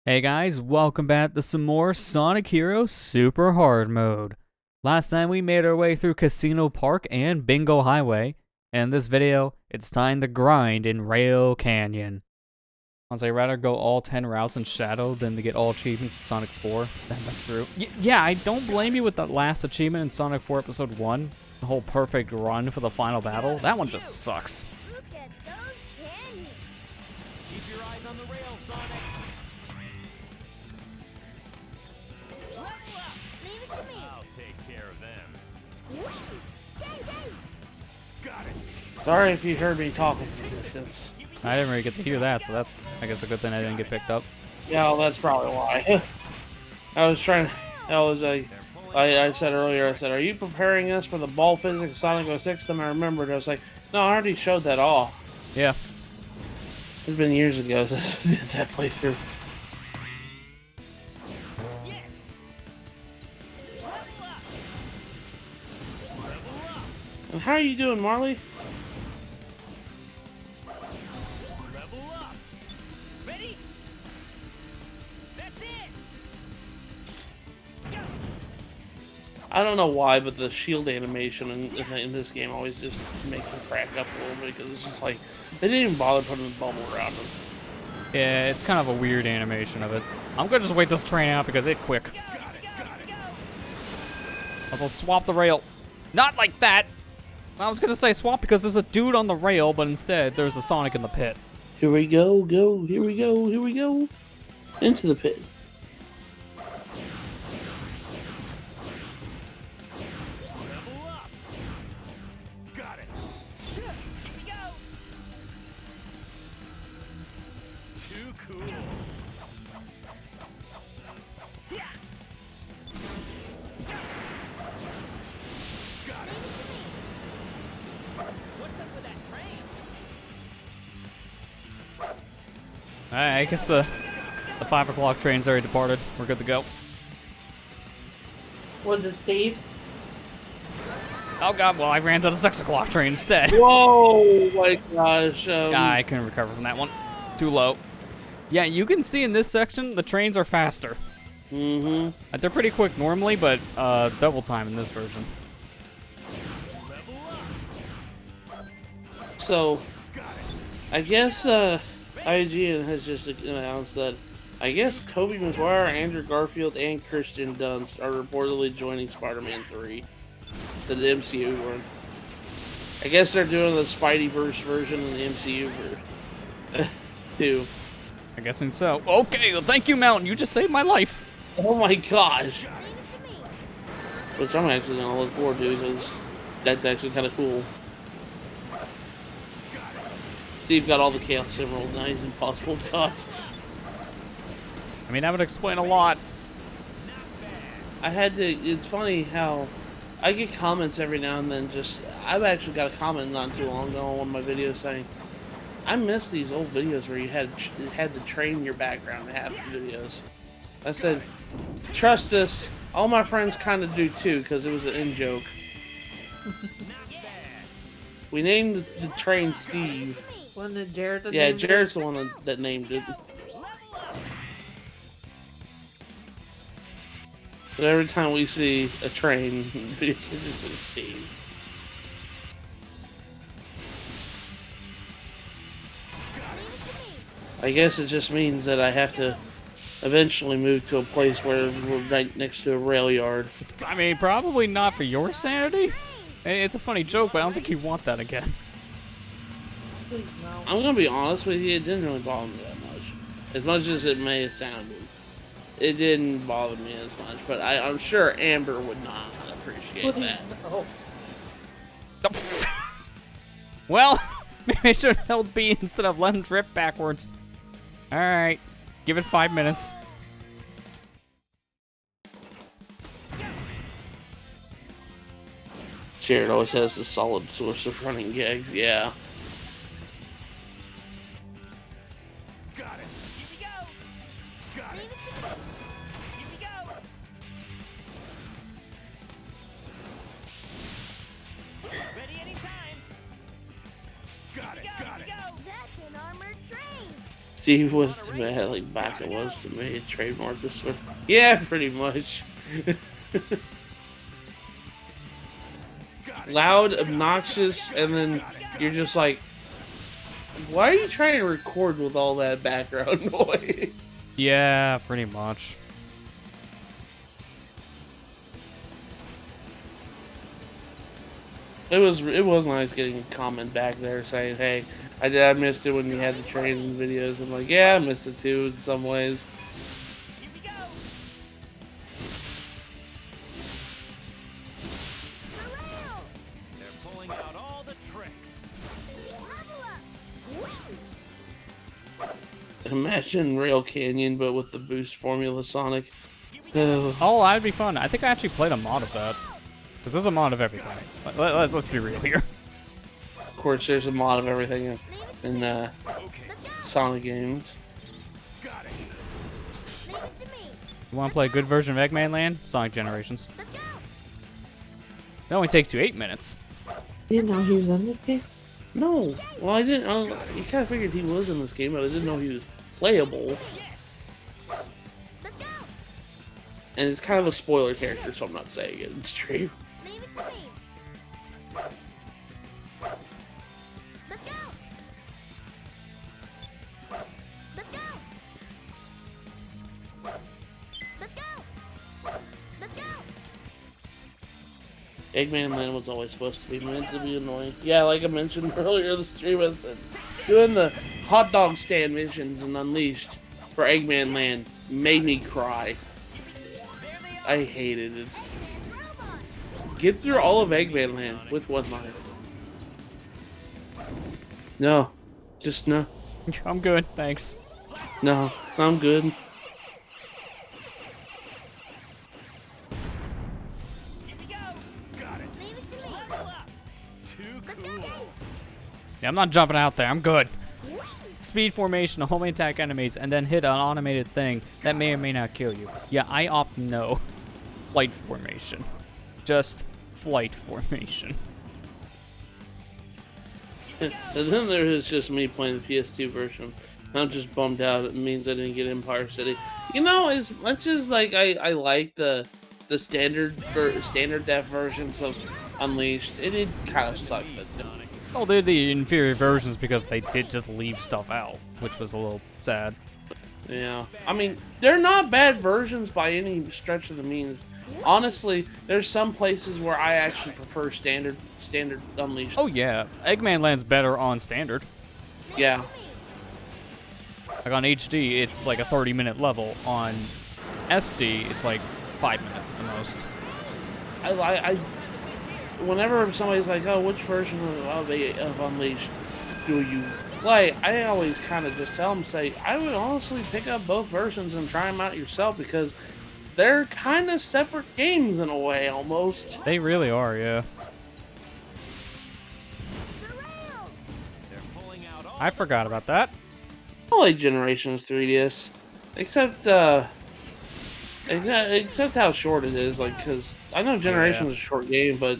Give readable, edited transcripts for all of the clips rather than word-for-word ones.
Hey guys, welcome back to some more Sonic Heroes Super Hard Mode. Last time we made our way through Casino Park and Bingo Highway, and in this video, it's time to grind in Rail Canyon. I'd rather go all 10 routes in Shadow than to get all achievements in Sonic 4. Stand back through. Yeah, I don't blame you with that last achievement in Sonic 4 Episode 1. The whole perfect run for the final battle. That one just sucks. Look at those canyons. Keep your eyes on the rail, Sonic. Leave it to me. I'll take care of them. Dang, dang. Got it. Sorry if you heard me talking from a distance. I didn't really get to hear that, so that's, I guess, a good thing I didn't get picked up. Yeah, well, that's probably why. I said earlier, are you preparing us for the ball physics Sonic 06? Then I remembered, I was like, no, I already showed that off. Yeah. It's been years ago since I did that playthrough. And how are you doing, Marley? Level up. Ready? That's it. Go. I don't know why, but the shield animation in this game always just makes me crack up a little bit, because it's just like, they didn't even bother putting the bubble around them. Yeah, it's kind of a weird animation of it. I'm gonna just wait this train out because it's quick. Also, swap the rail. Not like that! I was gonna say swap because there's a dude on the rail, but instead there's a Sonic in the pit. Here we go, here we go, here we go. Into the pit. Level up. Got it. Here we go. Too cool. Yeah. Got it. What's up with that train? Alright, I guess the 5 o'clock train's already departed. We're good to go. Was it Steve? Oh god, well I ran to the 6 o'clock train instead. Whoa, my gosh. I couldn't recover from that one. Too low. Yeah, you can see in this section, the trains are faster. Mm-hmm. They're pretty quick normally, but double time in this version. So, I guess IGN has just announced that I guess Tobey Maguire, Andrew Garfield, and Kirsten Dunst are reportedly joining Spider-Man 3, the MCU one. I guess they're doing the Spideyverse version of the MCU too. I'm guessing so. Okay, well, thank you, Mountain. You just saved my life. Oh my gosh! Which I'm actually gonna look forward to, because that's actually kind of cool. Steve got all the Chaos Emerald, now he's impossible to dodge. I mean, that would explain a lot. It's funny how I get comments every now and then. I've actually got a comment not too long ago on one of my videos saying, I miss these old videos where you had the train in your background in half the videos. I said, trust us, all my friends kind of do too, because it was an in-joke. We named the train Steve. Wasn't it Jared that Yeah, named it? Jared's the one that named it. But every time we see a train, it just says Steve. I guess it just means that I have to eventually move to a place where we're right next to a rail yard. I mean, probably not for your sanity. It's a funny joke, but I don't think you want that again. Please, no. I'm gonna be honest with you, it didn't really bother me that much. As much as it may have sounded. It didn't bother me as much, but I'm sure Amber would not appreciate Please, that. no. Well, maybe I should have held B instead of let him drift backwards. Alright, give it 5 minutes. Jared always has a solid source of running gags, yeah. Got it. Here we go. Got it. Here we go. Ready anytime. Got it. Got it. That's an armored train. Steve was to me like back it was to me. Trademark this one. Yeah, pretty much. Loud, obnoxious, and then you're just like, why are you trying to record with all that background noise? Yeah, pretty much. It was nice getting a comment back there saying, hey, I missed it when you had the training videos. I'm like, yeah, I missed it too in some ways. Here we go. Rail. They're pulling out all the tricks. Level up. Imagine Rail Canyon, but with the boost formula Sonic. Oh, Oh, that'd be fun. I think I actually played a mod of that. Because there's a mod of everything. Let's be real here. of course, there's a mod of everything in Okay. Sonic games. Got it. Leave it to me. You want to play a good version of Eggman Land? Sonic Generations. Let's go. It only takes you 8 minutes. You didn't know he was in this game? No, well, I didn't. You kind of figured he was in this game, but I didn't know he was playable. Let's go. And it's kind of a spoiler character, so I'm not saying it. It's true. Leave it to me. Let's go. Let's go. Let's go. Let's go. Eggman Land was always supposed to be meant to be annoying. Yeah, like I mentioned earlier in the stream, I said, doing the hot dog stand missions in Unleashed for Eggman Land made me cry. I hated it. Get through all of Eggman Land with one life. No. Just no. I'm good, thanks. No. I'm good. Here we go. Got it. Leave it to me. Level up. Too cool. Yeah, I'm not jumping out there. I'm good. Speed formation, only attack enemies, and then hit an automated thing that may or may not kill you. Yeah, I opt no. Flight formation. Just flight formation. And then there is just me playing the PS2 version. I'm just bummed out. It means I didn't get Empire City. You know, as much as like I like the standard def versions of Unleashed, it did kind of suck. Oh, they're the inferior versions because they did just leave stuff out, which was a little sad. Yeah, I mean, they're not bad versions by any stretch of the means. Honestly, there's some places where I actually prefer standard Unleashed. Oh yeah, Eggman Land's better on standard. Yeah, Like on HD, it's like a 30-minute level. On SD, it's like 5 minutes at the most. I whenever somebody's like, oh, which version of Unleashed do you play? I always kind of just tell them, say, I would honestly pick up both versions and try them out yourself because they're kind of separate games in a way, almost. They really are, yeah. They're pulling out all I forgot about that. I like Generations 3DS, except how short it is. Like, cause I know Generations is a short game, but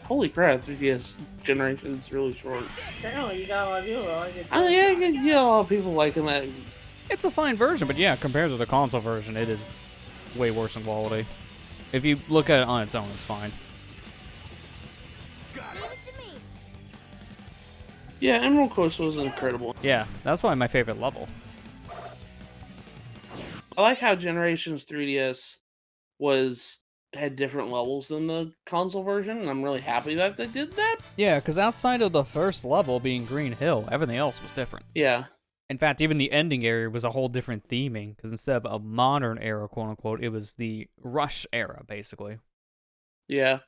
holy crap, 3DS Generations is really short. Apparently you got a lot of people that like it. Oh yeah, I get a lot of people liking that. It's a fine version, but yeah, compared to the console version, it is way worse in quality. If you look at it on its own, it's fine. Leave it to me. Yeah, Emerald Coast was incredible. Yeah, that's probably my favorite level. I like how Generations 3DS had different levels than the console version, and I'm really happy that they did that. Yeah, because outside of the first level being Green Hill, everything else was different. Yeah. In fact, even the ending area was a whole different theming, because instead of a modern era, quote-unquote, it was the Rush era, basically. Yeah.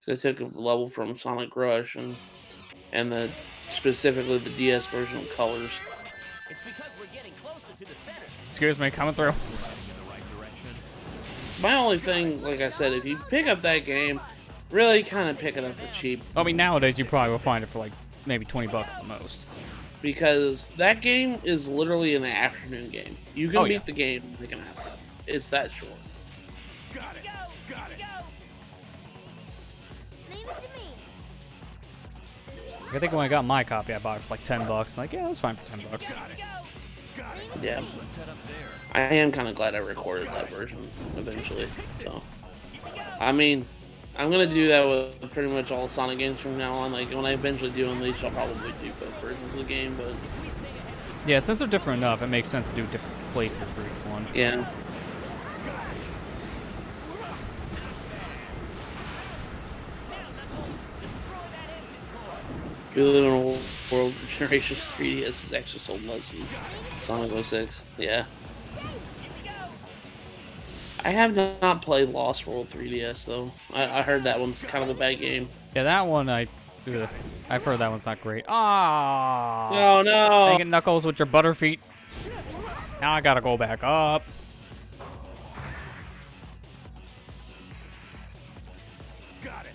They took a level from Sonic Rush and specifically the DS version of Colors. It's because we're getting closer to the center. Excuse me, coming through. In the right direction. My only thing, like I said, if you pick up that game, really kind of pick it up for cheap. I mean, nowadays you probably will find it for like maybe 20 bucks at the most. Because that game is literally an afternoon game. You can Oh, beat yeah. the game in like an afternoon. It's that short. Got it. Got it. Leave it to me. I think when I got my copy, I bought it for like 10 bucks. Like, yeah, that's fine for 10 bucks. Got it. Yeah. I am kind of glad I recorded that version eventually. So, I mean, I'm gonna do that with pretty much all Sonic games from now on. Like when I eventually do Unleashed, I'll probably do both versions of the game. But Yeah, since they're different enough, it makes sense to do a different playthrough for each one. yeah. We live in a world Generation 3DS is actually sold less than Sonic 06. Yeah. I have not played Lost World 3DS though. I heard that one's kind of a bad game. Yeah, that one I've heard that one's not great. Ah. Oh no! Dang it, Knuckles, with your butter feet. Now I gotta go back up. Got it.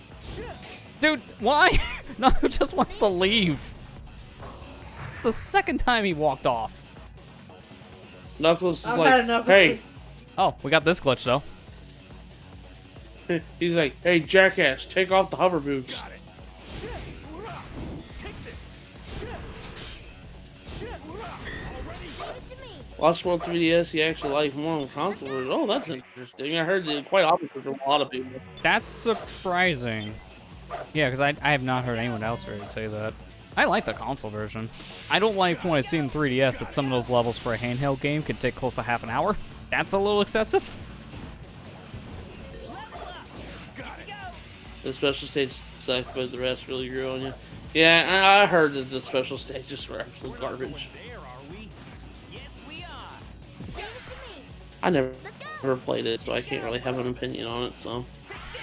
Dude, why? Knuckles just wants to leave. The second time he walked off. Knuckles is I've like, had enough of hey, this. Oh, we got this glitch though. he's like, hey, jackass, take off the hover boots. Got it. Take this. Already. To me. Lost World 3DS, you actually like more on the console version. Oh, that's interesting. I heard it quite opposite from a lot of people. That's surprising. Yeah, because I have not heard anyone else really say that. I like the console version. I don't like when I see in 3DS that some of those levels for a handheld game could take close to half an hour. That's a little excessive. The special stage sucked, but the rest really grew on you. Yeah, I heard that the special stages were absolute garbage. There are we? Yes, we are. Leave it to me. I never played it, so I can't really have an opinion on it. So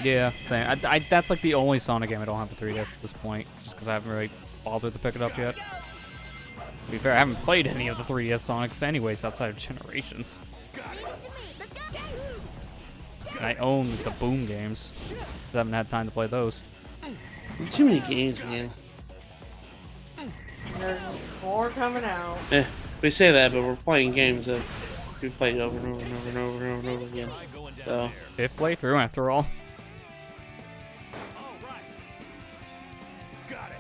Yeah, same. That's like the only Sonic game I don't have for 3DS at this point, just because I haven't really bothered to pick it up yet. To be fair, I haven't played any of the 3DS Sonics anyways outside of Generations. Leave it to me. Let's go. And I own the Boom games. I haven't had time to play those. too many games, man. There's more coming out. We say that, but we're playing games that we played over and over and over and over and over, and over again. Try going down So there. 5th playthrough after all. All right. Got it.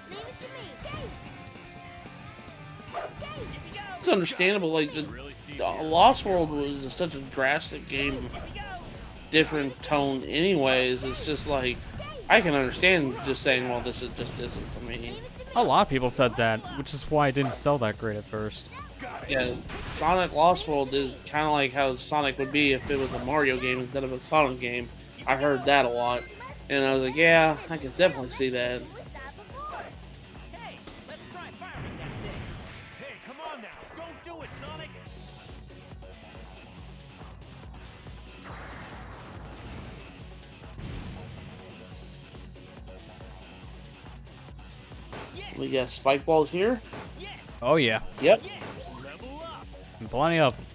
Leave it to me. it's understandable. Like the Really steep. Lost World was such a drastic game, different tone. Anyways, it's just like I can understand just saying, well, this just isn't for me. A lot of people said that, which is why it didn't sell that great at first. Yeah, Sonic Lost World is kind of like how Sonic would be if it was a Mario game instead of a Sonic game. I heard that a lot, and I was like, yeah, I can definitely see that. Hey, let's try firing that thing. Hey, come on now. Don't do it, Sonic. Yes. We got spike balls here. Yes. Oh yeah, Yep. Yes. Level up. and plenty of them.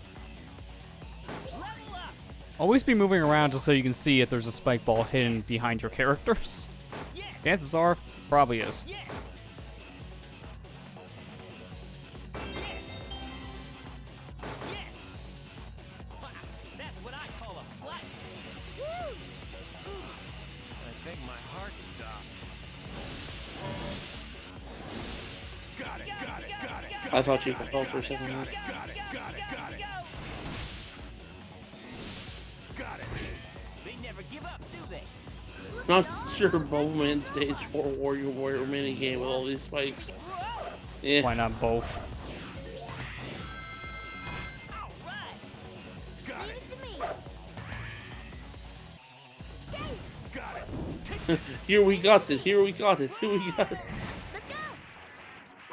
Level up. Always be moving around just so you can see if there's a spike ball hidden behind your characters. Yes. Chances are, probably is. Yes. Yes. Wow, that's what I call a flight. Woo! I think my heart stopped. Got it, got it, got it. I thought you fell for a second. There. Got it, got it, got it. Got it. They never give up, do they? Not sure Bowman stage or Warrior mini game with all these spikes. Yeah. Why not both? All right. Leave it to me. Got it. Here we got it. Here we got it. Here we got it. Let's go.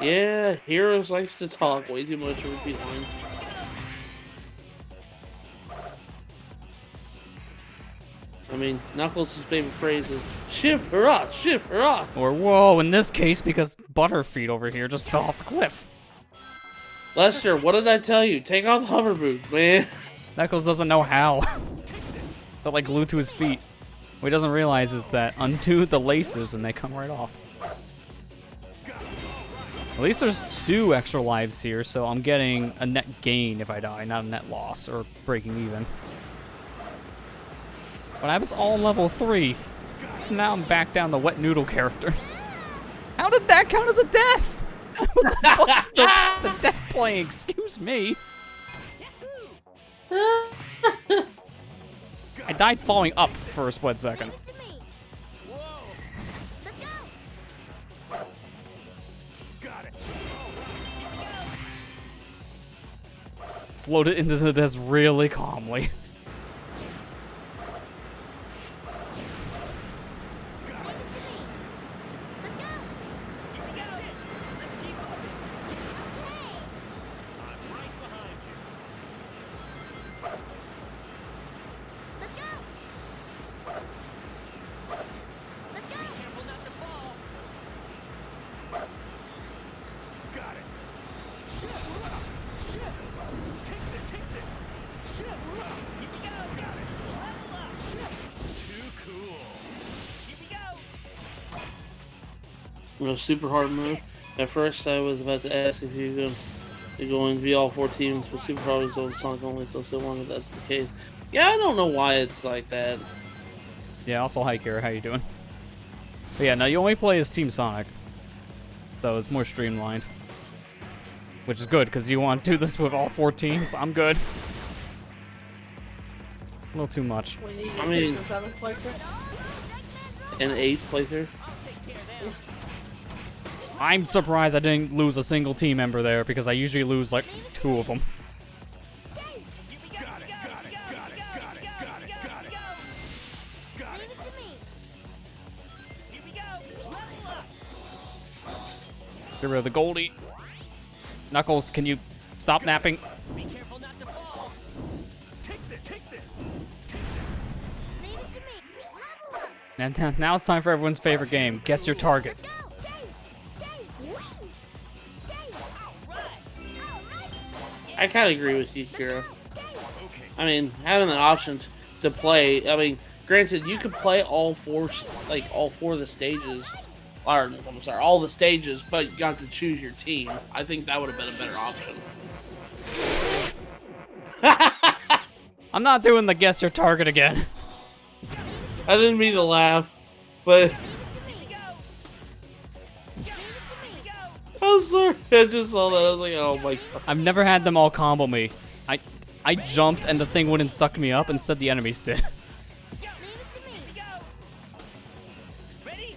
Yeah, Heroes likes to talk way too much and repeat lines. I mean, Knuckles' favorite phrase is "Shift, hurrah! Shift, hurrah!" Or whoa, in this case, because Butterfeet over here just fell off the cliff. Lester, what did I tell you? Take off the hover boots, man. Knuckles doesn't know how. They're like glued to his feet. What he doesn't realize is that undo the laces and they come right off. At least there's 2 extra lives here, so I'm getting a net gain if I die, not a net loss or breaking even. When I was all level 3, so now I'm back down to wet noodle characters. How did that count as a death? I was above the death plane, excuse me. I died falling up for a split second. To me. Whoa! Let's go. Got it. Floated into the abyss really calmly. Let's go. Let's keep moving. I'm right behind you. Let's go. Let's go. Careful not to fall. Got it. Shit. Shit. Take this. Shit. Here we go. Got it. Level up. Shit. Too cool. Here we go. Super hard mode. At first, I was about to ask if you're going to be all 4 teams, but super hard is on Sonic only, so still long as that's the case. Yeah, I don't know why it's like that. Yeah, also hi Kira, how you doing? But yeah, now you only play as Team Sonic. So it's more streamlined. Which is good, because you want to do this with all 4 teams. I'm good. A little too much. We need I a mean- 6th and 7th playthrough. And 8th playthrough. I'll take care of them. I'm surprised I didn't lose a single team member there, because I usually lose like 2 of them. Here we go. Got it. Got it. Got it. Got it. Got it. Got it. Got Leave it. it to me. Here we go. Level up. Get rid of the Goldie. Knuckles, can you stop napping? Be careful not to fall. Take this. Leave it to me. Level up. And now it's time for everyone's favorite game. Guess your target. Let's go. Dave. Win. Dave. All right. I kind of agree with you, Kira. Okay. I mean, having an option to play. I mean, granted, you could play all 4 of the stages. Or, I'm sorry, all the stages, but you got to choose your team. I think that would have been a better option. I'm not doing the guess your target again. I didn't mean to laugh, but I'm sorry. I just saw that. I was like, oh my god. I've never had them all combo me. I jumped and the thing wouldn't suck me up. Instead, the enemies did. Leave it to me. Ready?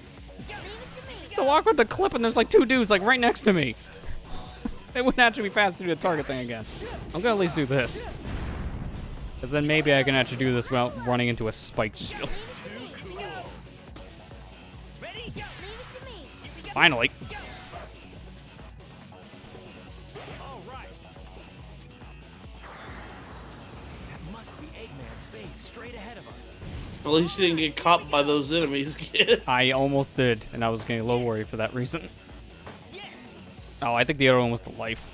It's so awkward to clip and there's like 2 dudes like right next to me. It wouldn't actually be fast to do the target thing again. I'm gonna at least do this. Because then maybe I can actually do this without running into a spiked shield. Ready? Leave it to me. Finally. All right. That must be Eggman's base straight ahead of us. At least you didn't get caught by those enemies, kid. I almost did, and I was getting a little worried for that reason. Yes. Oh, I think the other one was the life.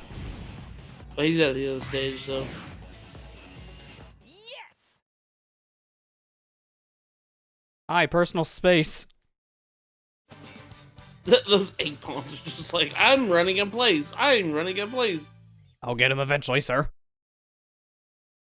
But he's at the other stage, so. Yes. Hi, personal space. Those 8 pawns are just like, I'm running in place. I'm running in place. I'll get him eventually, sir.